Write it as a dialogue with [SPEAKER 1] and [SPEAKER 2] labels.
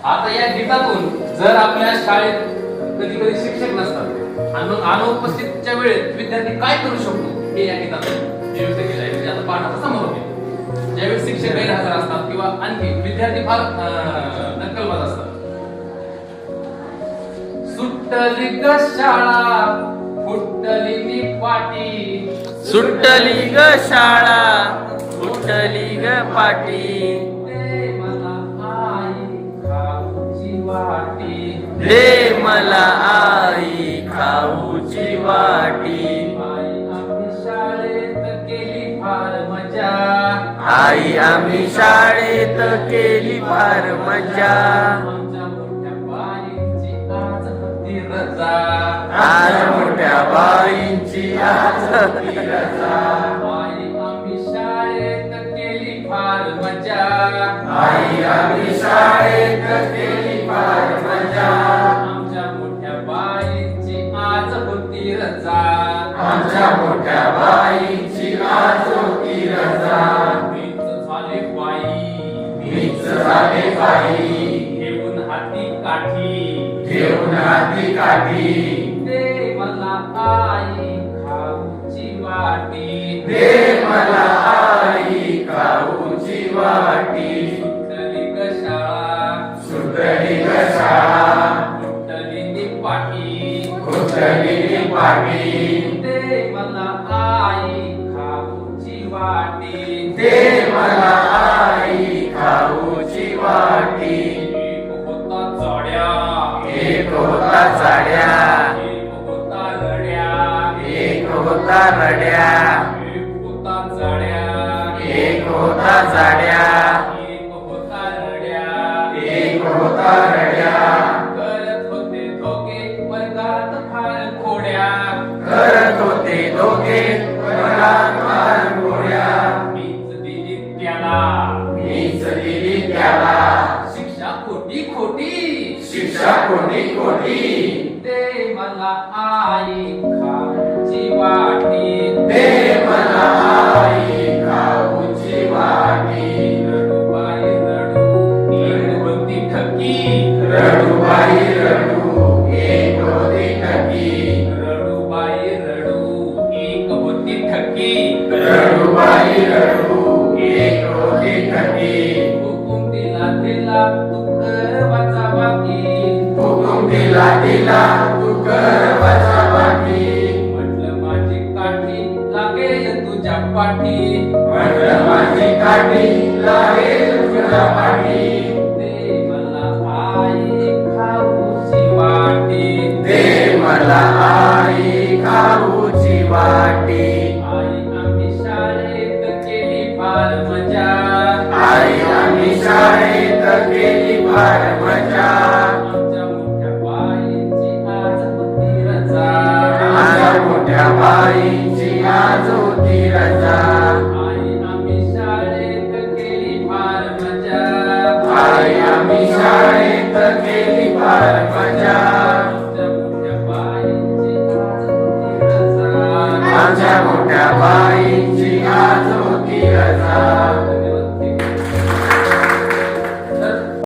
[SPEAKER 1] आता या गीतातून जर आपल्या शाळेत कधी कधी शिक्षक नसतात आणि मग अनुपस्थितच्या वेळेत विद्यार्थी काय करू शकतो हे या गीतातून नियुक्त केलं आहे. म्हणजे आता पाठाचा समारोप आहे. ज्यावेळेस शिक्षक गैरहजर असतात किंवा आणखी विद्यार्थी फार नक्कलबाज असतात. सुटली ग शाळा फुटली नी पाटी,
[SPEAKER 2] सुटली ग शाळा फुटली ग पाटी, दे मला आई खाऊची वाटी.
[SPEAKER 1] आम्ही शाळेत केली फार मजा,
[SPEAKER 2] आई आम्ही शाळेत केली फार मजा.
[SPEAKER 1] आमच्या मोठ्या बाईंची आज होती रजा,
[SPEAKER 2] आज मोठ्या बाईंची आज होती रजा.
[SPEAKER 1] आई आम्ही शाळेत केली फार मजा,
[SPEAKER 2] आई आम्ही शाळेत केली फार मजा.
[SPEAKER 1] आमच्या मोठ्या बाईंची आज होती रजा,
[SPEAKER 2] आमच्या मोठ्या बाईंची आज होती रजा.
[SPEAKER 1] मीच झाले बाई,
[SPEAKER 2] मीच झाले बाई,
[SPEAKER 1] घेऊन हाती काठी,
[SPEAKER 2] घेऊन हाती काठी.
[SPEAKER 1] दे मला आई खाऊची वाटी,
[SPEAKER 2] दे मला आई खाऊची वाटी.
[SPEAKER 1] सुटली ग शाळा
[SPEAKER 2] सुटली ग शाळा
[SPEAKER 1] फुटली नी पाटी,
[SPEAKER 2] फुटली पाटी.
[SPEAKER 1] दे मला आई खाऊची वाटी,
[SPEAKER 2] दे मला आई खाऊची वाटी.
[SPEAKER 1] एक होता जाड्या,
[SPEAKER 2] एक होता जाड्या,
[SPEAKER 1] एक होता रड्या,
[SPEAKER 2] एक होता रड्या,
[SPEAKER 1] एक होता जाड्या,
[SPEAKER 2] एक होता जाड्या,
[SPEAKER 1] एक होता रड्या.
[SPEAKER 2] एक होता रड्या.
[SPEAKER 1] करत होते दोघे वर्गात फार खोड्या,
[SPEAKER 2] करत होते दोघे वर्गात फार गोड्या.
[SPEAKER 1] मीच दिली त्याला
[SPEAKER 2] मीच दिली त्याला
[SPEAKER 1] शिक्षा खोटी खोटी,
[SPEAKER 2] शिक्षा खोटी खोटी.
[SPEAKER 1] दे मला आई खाऊची वाटी,
[SPEAKER 2] दे मला आई खाऊची वाटी.
[SPEAKER 1] रडूबाई रडू एक होती ठकी,
[SPEAKER 2] रडूबाई रडू एक होती ठकी.
[SPEAKER 1] रडूबाई रडू एक होती ठकी.
[SPEAKER 2] रडूबाई रडू एक होती ठकी.
[SPEAKER 1] हुकूम दिला दिला तू कर वाचावाकी,
[SPEAKER 2] हुकूम दिला दिला तू कर वाचावाकी.
[SPEAKER 1] म्हटलं माझी काठी लागेल तुझ्या पाठी,
[SPEAKER 2] म्हटलं माझी काठी लागेल तुझ्या पाठी.
[SPEAKER 1] दे मला आई खाऊची वाटी,
[SPEAKER 2] दे मला आई खाऊची वाटी.
[SPEAKER 1] आई आम्ही शाळेत केली फार मजा,
[SPEAKER 2] आई आम्ही शाळेत केली फार मजा.
[SPEAKER 1] आमच्या मोठ्या बाईंची आज होती रजा,
[SPEAKER 2] माझ्या मोठ्या बाईंची आज होती रजा.
[SPEAKER 1] आई आम्ही शाळेत केली फार मजा,
[SPEAKER 2] आई आम्ही शाळेत केली फार मजा.